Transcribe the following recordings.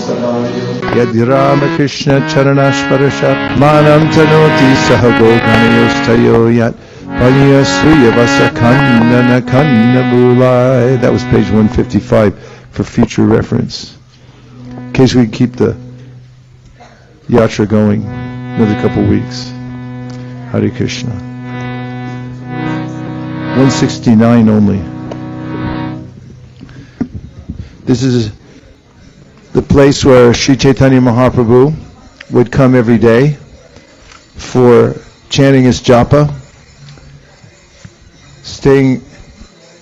Yadi Ramakrishna Charanashparasha Manam Tanoti Sahago Ganayostayo Yat Panya Suyavasa Kanna Kanna Bulai. That was page 155 for future reference. In case we keep the Yatra going another couple weeks. Hare Krishna. 169 only. This is the place where Sri Chaitanya Mahaprabhu would come every day for chanting his japa. Staying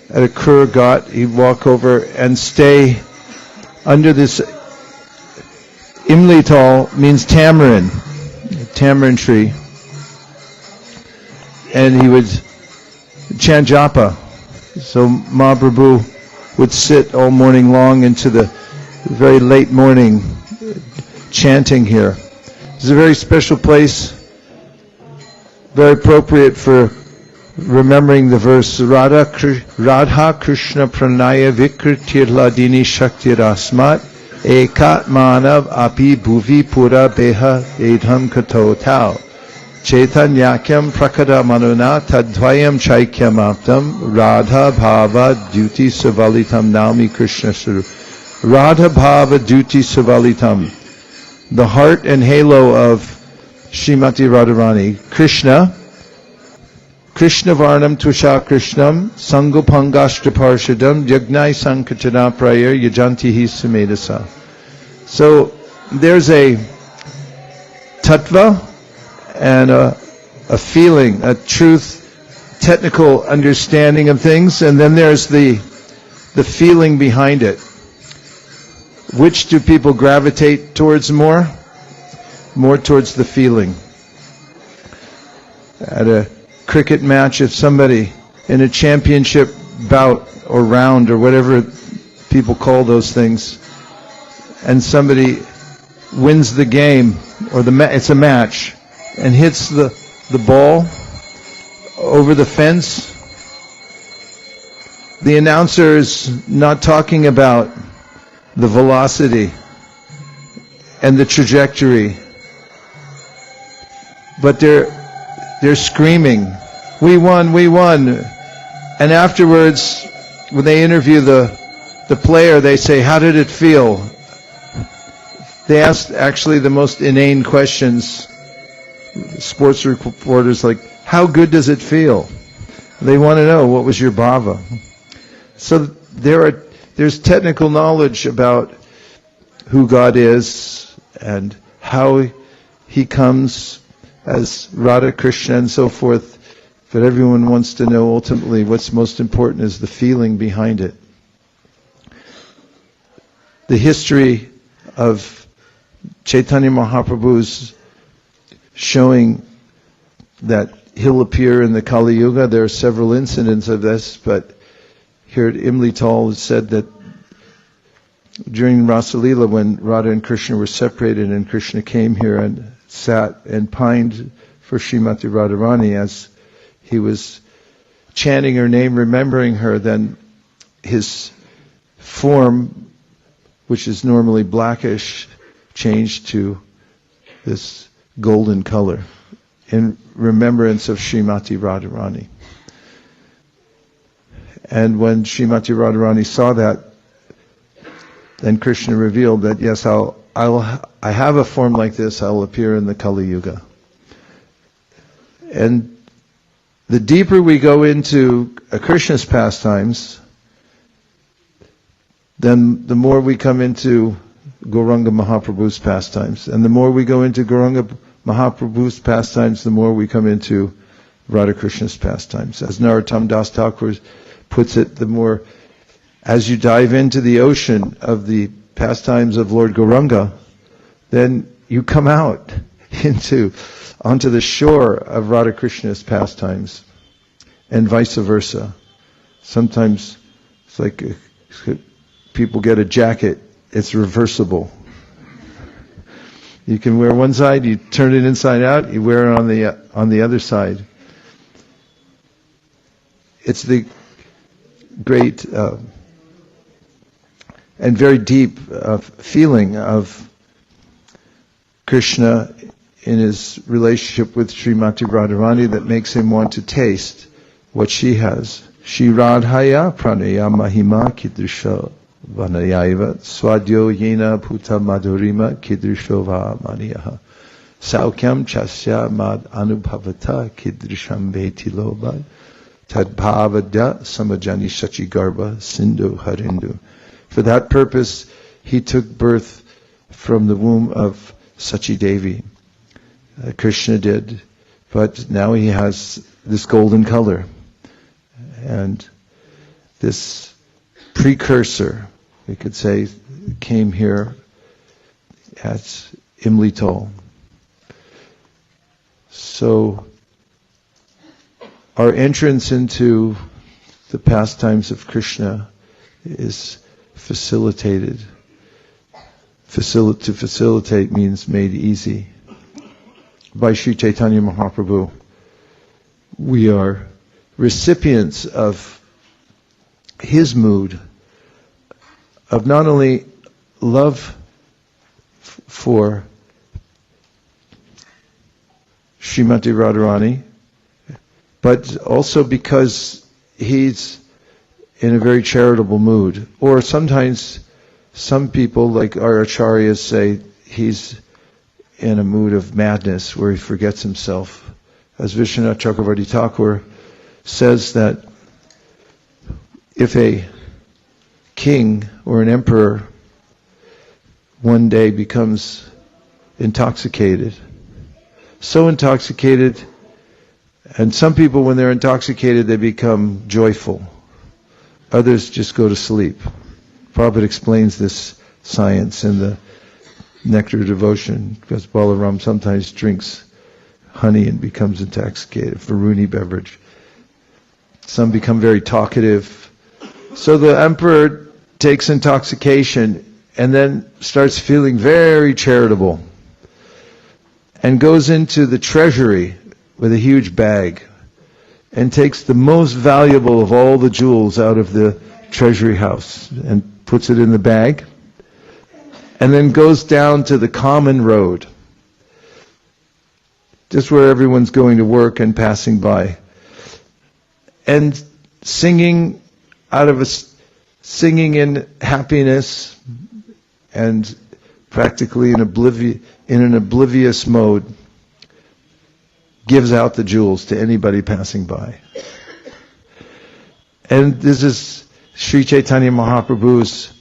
at a Kur Ghat, he'd walk over and stay under this Imli Tal, means tamarind tree. And he would chant japa. So Mahaprabhu would sit all morning long into the very late morning chanting here. It's a very special place, very appropriate for remembering the verse Radha Krishna Pranaya Vikritirladini Shakti Rasmat Ekat Manav Api Bhuvi Pura Beha Edham Kato Tau Chaitanyakyam Prakada Manuna Tadvayam Chaikyam Aptam Radha Bhava Duti Savalitam Naumi Krishna Suru. Radha Bhava Duti Savalitam, the heart and halo of Śrīmatī Rādhārāṇī. Krishna Varnam Tusha Krishnam Sangopangashtra Parshadam Yagnai Sankachana Prayer Yajantihi Sumedasa. So there's a tattva and a feeling, a truth, technical understanding of things, and then there's the feeling behind it. Which do people gravitate towards more? More towards the feeling. At a cricket match, if somebody in a championship bout or round or whatever people call those things, and somebody wins the game, or it's a match, and hits the ball over the fence, the announcer is not talking about the velocity and the trajectory, but they're screaming, "We won, we won!" And afterwards, when they interview the player, they say, "How did it feel?" They ask actually the most inane questions. Sports reporters like, "How good does it feel?" They want to know, what was your bhava? So there's technical knowledge about who God is and how He comes as Radha Krishna and so forth, but everyone wants to know ultimately what's most important is the feeling behind it. The history of Chaitanya Mahaprabhu's showing that he'll appear in the Kali Yuga. There are several incidents of this, but here at Imli Tal it's said that during Rasa Leela, when Radha and Krishna were separated and Krishna came here and sat and pined for Śrīmatī Rādhārāṇī as he was chanting her name, remembering her, then his form, which is normally blackish, changed to this golden color in remembrance of Śrīmatī Rādhārāṇī. And when Śrīmatī Rādhārāṇī saw that, then Krishna revealed that, yes, I have a form like this, I'll appear in the Kali Yuga. And the deeper we go into Krishna's pastimes, then the more we come into Gauranga Mahaprabhu's pastimes. And the more we go into Gauranga Mahaprabhu's pastimes, the more we come into Radha Krishna's pastimes. As Narottam Das Thakur puts it, the more, as you dive into the ocean of the pastimes of Lord Gauranga, then you come out onto the shore of Radha Krishna's pastimes, and vice versa. Sometimes it's like people get a jacket, it's reversible. You can wear one side, you turn it inside out, you wear it on the other side. It's the great and very deep feeling of Krishna in his relationship with Śrīmatī Rādhārāṇī that makes him want to taste what she has. Śrī Rādhāya pranaya mahima kidrisha vanayaiva swadyo yena bhuta madhurima kidrisho va maniyaha saukyam chasya mad anubhavata kidrisham veti loba tadbhavadya samajani shachigarbha sindhu harindu. For that purpose, he took birth from the womb of Sachi Devi. Krishna did, but now he has this golden color. And this precursor, we could say, came here at Imlitol. So, our entrance into the pastimes of Krishna is facilitated. To facilitate means made easy. By Śrī Caitanya Mahaprabhu, we are recipients of his mood of not only love for Śrīmatī Rādhārāṇī, but also because he's in a very charitable mood. Or sometimes some people, like our acharyas, say he's in a mood of madness where he forgets himself. As Vishwanath Chakravarti Thakur says that if a king or an emperor one day becomes intoxicated, so intoxicated, and some people when they're intoxicated they become joyful, others just go to sleep. Prabhupada explains this science in the Nectar of Devotion, because Balaram sometimes drinks honey and becomes intoxicated, Varuni beverage. Some become very talkative. So the emperor takes intoxication and then starts feeling very charitable and goes into the treasury with a huge bag and takes the most valuable of all the jewels out of the treasury house and puts it in the bag, and then goes down to the common road, just where everyone's going to work and passing by, and singing singing in happiness and practically in an oblivious mode, gives out the jewels to anybody passing by. And this is Śrī Caitanya Mahaprabhu's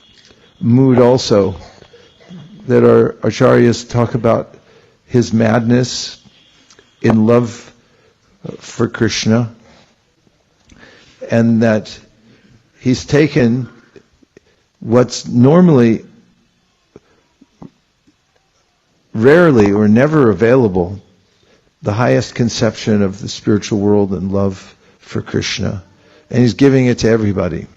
mood also, that our acharyas talk about his madness in love for Krishna, and that he's taken what's normally rarely or never available, the highest conception of the spiritual world and love for Krishna, and he's giving it to everybody.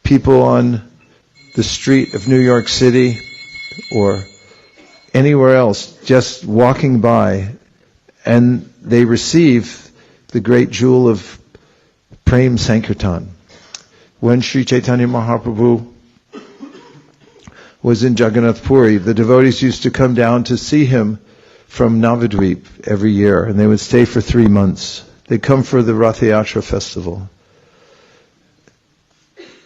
People on the street of New York City or anywhere else just walking by, and they receive the great jewel of Prem Sankirtan. When Śrī Caitanya Mahaprabhu was in Jagannath Puri, the devotees used to come down to see him from Navadvip every year, and they would stay for 3 months. They'd come for the Rath Yātra festival.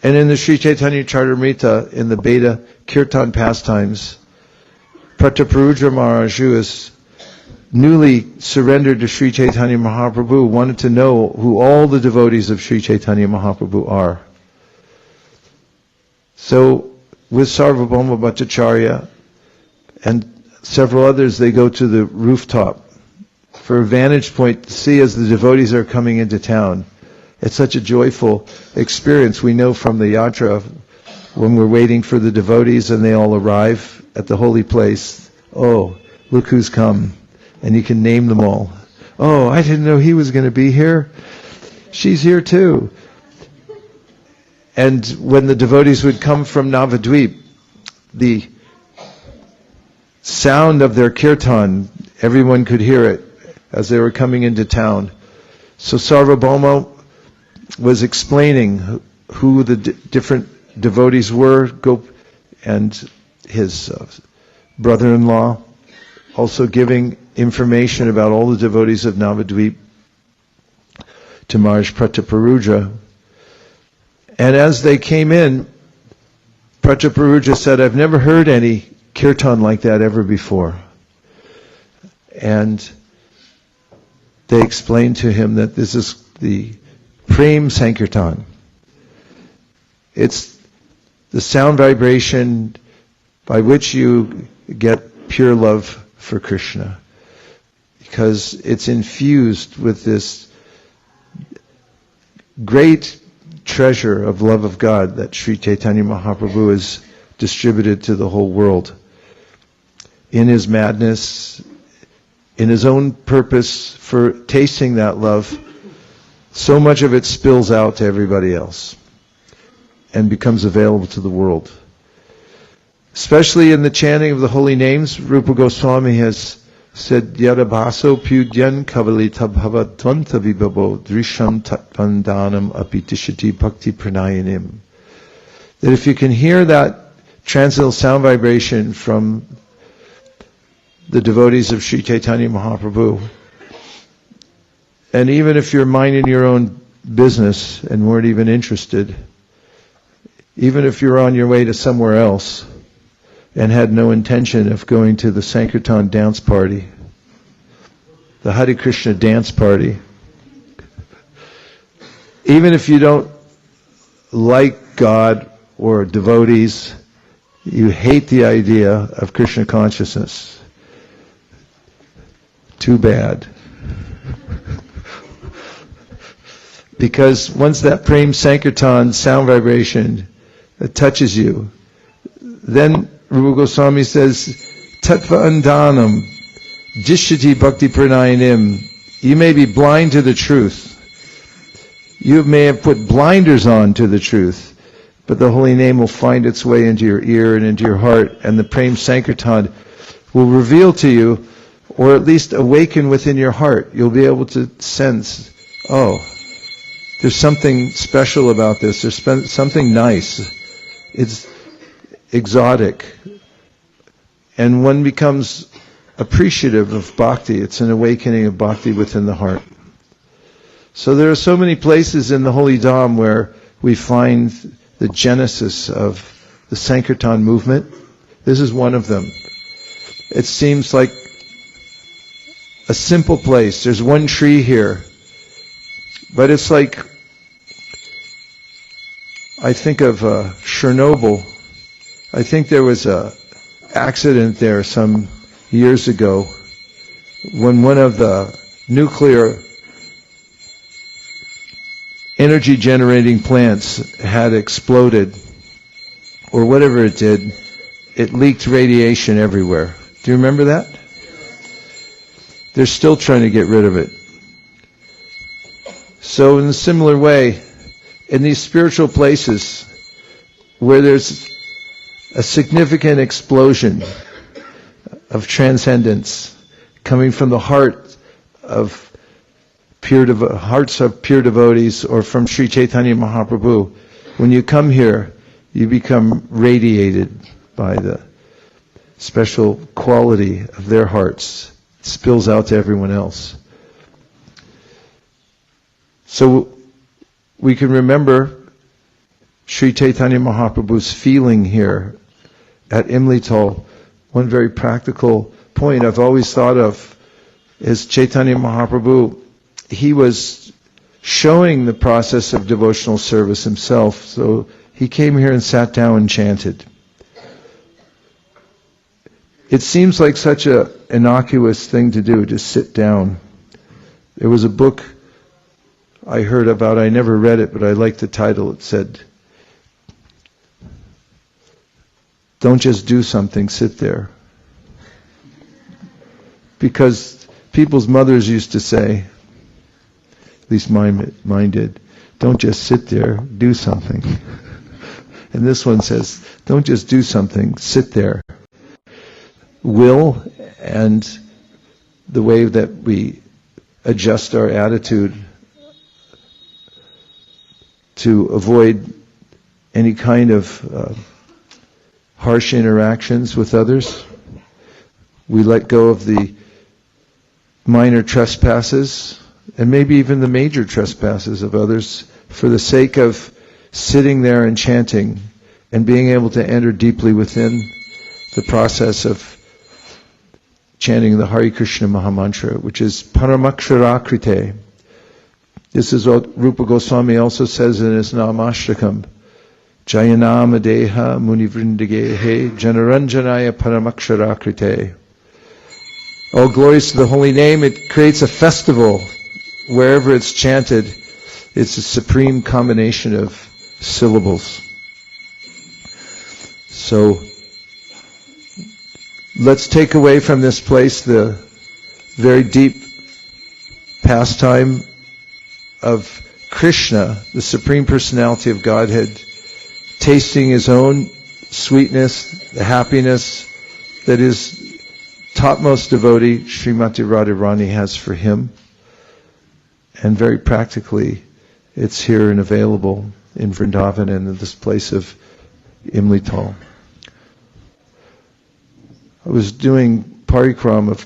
And in the Śrī Caitanya Charitamrita, in the Beda Kirtan pastimes, Prataparudra Maharaj, who is newly surrendered to Śrī Caitanya Mahaprabhu, wanted to know who all the devotees of Śrī Caitanya Mahaprabhu are. So, with Sarvabhauma Bhattacharya and several others, they go to the rooftop for a vantage point to see as the devotees are coming into town. It's such a joyful experience. We know from the Yātra, when we're waiting for the devotees and they all arrive at the holy place, oh, look who's come. And you can name them all. Oh, I didn't know he was going to be here. She's here too. And when the devotees would come from Navadvip, the sound of their kirtan, everyone could hear it as they were coming into town. So Sarvabhauma was explaining who the different devotees were, and his brother-in-law, also giving information about all the devotees of Navadvip to Maharaj Prataparuja. And as they came in, Prataparuja said, "I've never heard any kirtan like that ever before." And they explained to him that this is the Prem Sankirtan. It's the sound vibration by which you get pure love for Krishna, because it's infused with this great treasure of love of God that Sri Chaitanya Mahaprabhu has distributed to the whole world. In his madness, in his own purpose for tasting that love, so much of it spills out to everybody else and becomes available to the world. Especially in the chanting of the holy names, Rupa Goswami has said, "Yadabaso pyudyan kavalita bhavattvanta vibhavo drisham tatvandanam apitishati bhakti pranayanim." That if you can hear that transcendental sound vibration from the devotees of Sri Chaitanya Mahaprabhu, and even if you're minding your own business and weren't even interested, even if you're on your way to somewhere else and had no intention of going to the Sankirtan dance party, the Hare Krishna dance party, even if you don't like God or devotees, you hate the idea of Krishna consciousness, too bad. Because once that Prem Sankirtan sound vibration touches you, then Rupa Goswami says, Tattva Andanam, Jishati Bhakti Pranayanim. You may be blind to the truth. You may have put blinders on to the truth, but the holy name will find its way into your ear and into your heart, and the Prem Sankirtan will reveal to you, or at least awaken within your heart. You'll be able to sense, oh, there's something special about this. There's something nice. It's exotic. And one becomes appreciative of bhakti. It's an awakening of bhakti within the heart. So there are so many places in the Holy Dham where we find the genesis of the Sankirtan movement. This is one of them. It seems like a simple place. There's one tree here. But it's like, I think of Chernobyl. I think there was a accident there some years ago when one of the nuclear energy generating plants had exploded, or whatever it did. It leaked radiation everywhere. Do you remember that? They're still trying to get rid of it. So in a similar way, in these spiritual places where there's a significant explosion of transcendence coming from the hearts of pure devotees, or from Sri Chaitanya Mahaprabhu, when you come here, you become radiated by the special quality of their hearts. It spills out to everyone else. So we can remember Sri Chaitanya Mahaprabhu's feeling here at Imlital. One very practical point I've always thought of is Chaitanya Mahaprabhu. He was showing the process of devotional service himself, so he came here and sat down and chanted. It seems like such an innocuous thing to do, to sit down. There was a book I heard about, I never read it, but I liked the title. It said, "Don't just do something, sit there." Because people's mothers used to say, at least mine did, "Don't just sit there, do something." And this one says, "Don't just do something, sit there." Will and the way that we adjust our attitude to avoid any kind of harsh interactions with others. We let go of the minor trespasses, and maybe even the major trespasses of others, for the sake of sitting there and chanting and being able to enter deeply within the process of chanting the Hare Krishna Mahamantra, which is Paramaksharakrite. This is what Rupa Goswami also says in his Namashtakam. Jayanama Deha Munivrindagehe Janaranjanaya Paramaksharakrite. All glories to the holy name. It creates a festival wherever it's chanted. It's a supreme combination of syllables. So, let's take away from this place the very deep pastime of Krishna, the Supreme Personality of Godhead, tasting His own sweetness, the happiness that His topmost devotee, Śrīmatī Rādhārāṇī, has for Him. And very practically, it's here and available in Vrindavan and in this place of Imlital. I was doing parikram of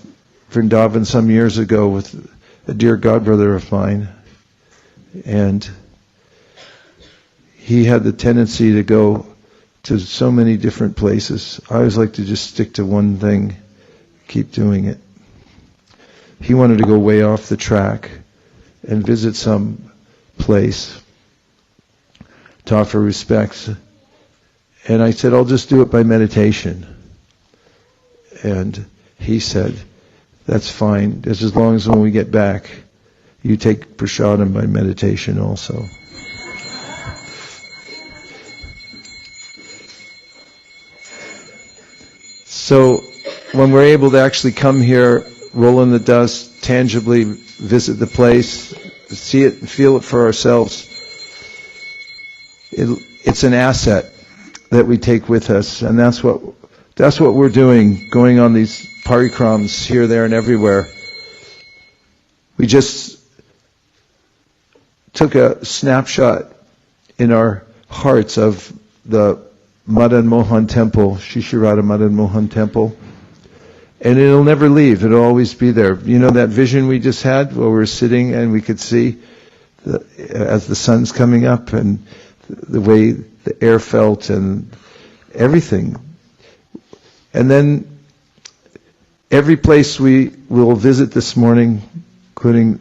Vrindavan some years ago with a dear godbrother of mine, and he had the tendency to go to so many different places. I always like to just stick to one thing, keep doing it. He wanted to go way off the track and visit some place to offer respects. And I said, I'll just do it by meditation. And he said, that's fine, just as long as when we get back, you take prasadam by meditation also. So, when we're able to actually come here, roll in the dust, tangibly visit the place, see it and feel it for ourselves, it's an asset that we take with us, and that's what we're doing, going on these parikrams here, there, and everywhere. We just took a snapshot in our hearts of the Madan Mohan temple, Shri Radha Madan Mohan temple, and it'll never leave. It'll always be there. You know that vision we just had where we were sitting and we could see as the sun's coming up and the way the air felt and everything. And then every place we will visit this morning, including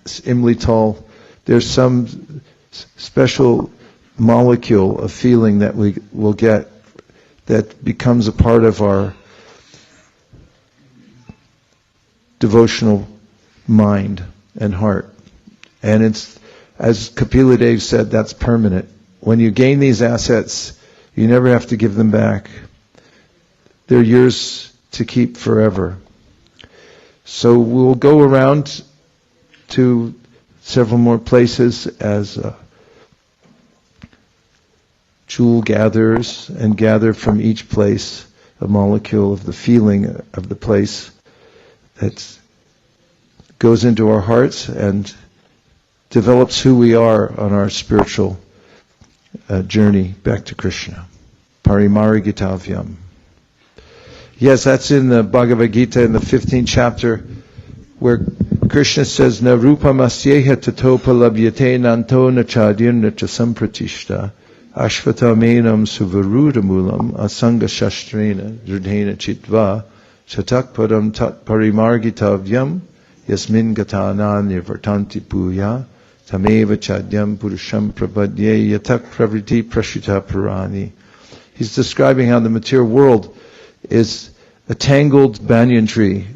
Imlital, there's some special molecule of feeling that we will get that becomes a part of our devotional mind and heart. And it's, as Kapila Dev said, that's permanent. When you gain these assets, you never have to give them back. They're yours to keep forever. So we'll go around to several more places as jewel gatherers and gather from each place a molecule of the feeling of the place that goes into our hearts and develops who we are on our spiritual journey back to Krishna. Parimārigitavyam. Yes, that's in the Bhagavad Gita in the 15th chapter where Krishna says, Na rupam asyeha tatopa labhyate nanto na chadir na cha sampratishta ashvatamenam suvarudamulam asanga shastrena dridhena chitva chatak padam tat parimargitavyam yasmin gatana nirvartanti puya tameva chadyam purusham prabhadye yatak pravriti prashita purani. He's describing how the material world is a tangled banyan tree,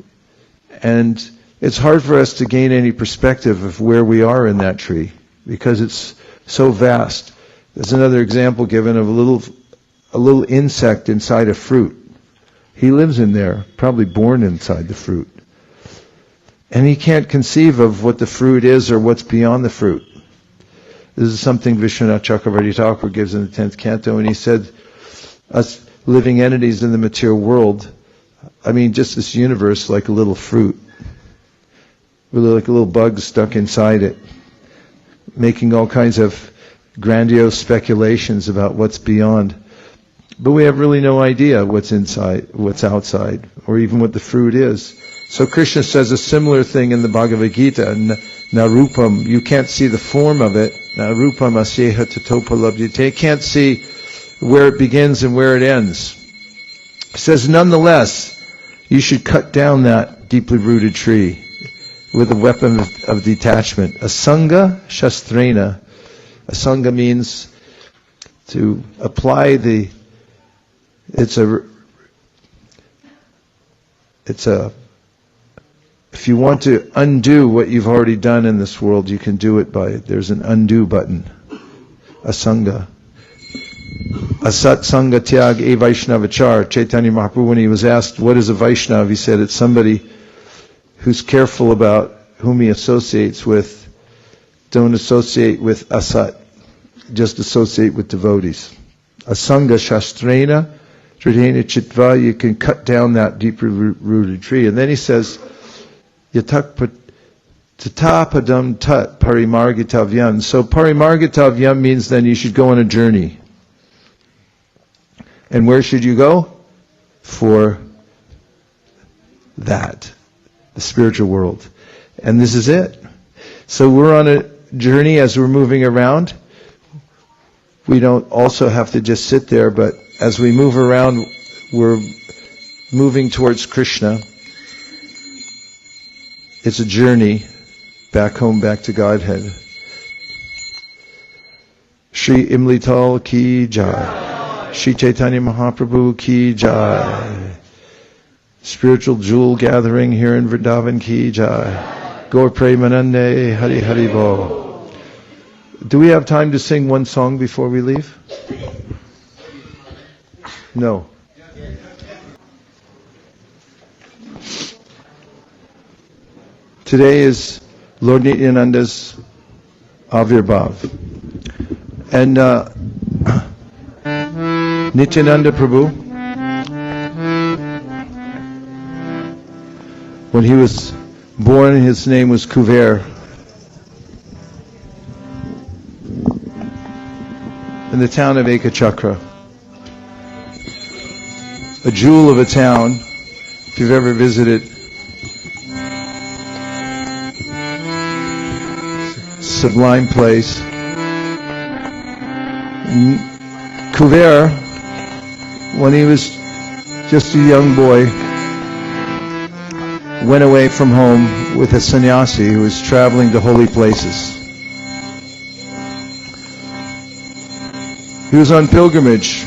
and it's hard for us to gain any perspective of where we are in that tree because it's so vast. There's another example given of a little insect inside a fruit. He lives in there, probably born inside the fruit. And he can't conceive of what the fruit is or what's beyond the fruit. This is something Vishwanath Chakravarti Thakur gives in the 10th canto, and he said, us living entities in the material world, I mean just this universe like a little fruit. Really like a little bug stuck inside it, making all kinds of grandiose speculations about what's beyond. But we have really no idea what's inside, what's outside, or even what the fruit is. So Krishna says a similar thing in the Bhagavad Gita. Narupam, you can't see the form of it. Narupam asyeha tatopalabdhite. You can't see where it begins and where it ends. He says, nonetheless, you should cut down that deeply rooted tree with a weapon of detachment. Asanga shastrena. Asanga means to apply the, if you want to undo what you've already done in this world, you can do it there's an undo button. Asanga. Asat Sangha Tyag E Vaishnavachar. Chaitanya Mahaprabhu, when he was asked, what is a Vaishnav? He said, it's somebody who's careful about whom he associates with. Don't associate with asat. Just associate with devotees. Asanga Shastrena Tridhena Chitva. You can cut down that deeply rooted tree. And then he says, Yatak Tatapadam Tat Parimargitavyam. So Parimargitavyam means then you should go on a journey. And where should you go? For that, the spiritual world. And this is it. So we're on a journey as we're moving around. We don't also have to just sit there, but as we move around, we're moving towards Krishna. It's a journey back home, back to Godhead. Shri Imlital Ki Jai. Shri Chaitanya Mahaprabhu Ki Jai. Spiritual jewel gathering here in Vrindavan Ki Jai. Gaur Premanande Hari Hari Bo. Do we have time to sing one song before we leave? No. Today is Lord Nityananda's Avirbhav. And Nityananda Prabhu, when he was born, his name was Kuver. In the town of Ekachakra. A jewel of a town, if you've ever visited. Sublime place. Kuver, when he was just a young boy, went away from home with a sannyasi who was traveling to holy places. He was on pilgrimage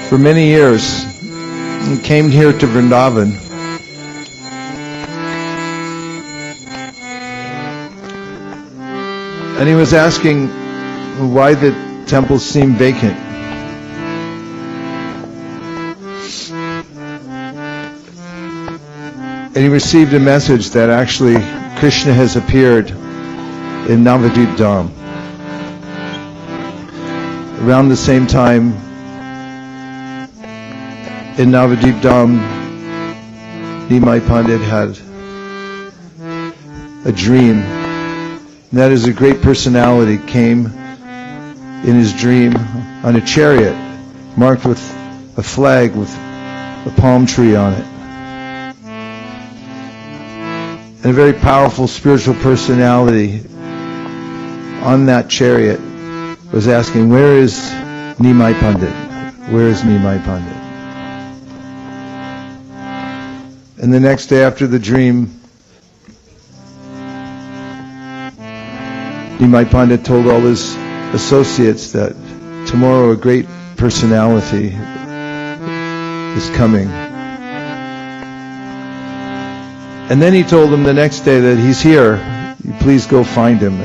for many years and came here to Vrindavan. And he was asking why the temple seemed vacant. And he received a message that actually Krishna has appeared in Navadvip Dham. Around the same time, in Navadvip Dham, Nimai Pandit had a dream. And that is, a great personality came in his dream on a chariot marked with a flag with a palm tree on it. And a very powerful spiritual personality on that chariot was asking, where is Nimai Pandit? Where is Nimai Pandit? And the next day after the dream, Nimai Pandit told all his associates that tomorrow a great personality is coming. And then he told them the next day that he's here. Please go find him.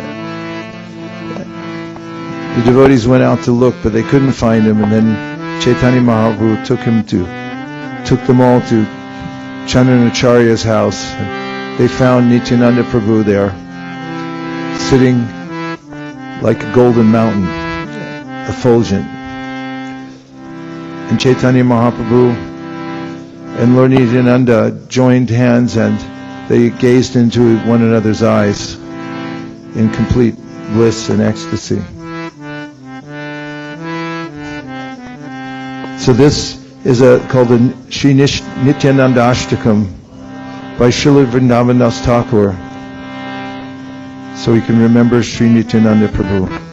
The devotees went out to look, but they couldn't find him. And then Chaitanya Mahaprabhu took them all to Chandanacharya's house. And they found Nityananda Prabhu there, sitting like a golden mountain, effulgent. And Chaitanya Mahaprabhu and Lord Nityananda joined hands and they gazed into one another's eyes in complete bliss and ecstasy. So this is called the Śrī Nityananda Ashtakam by Srila Vrindavan Das Thakur. So we can remember Śrī Nityananda Prabhu.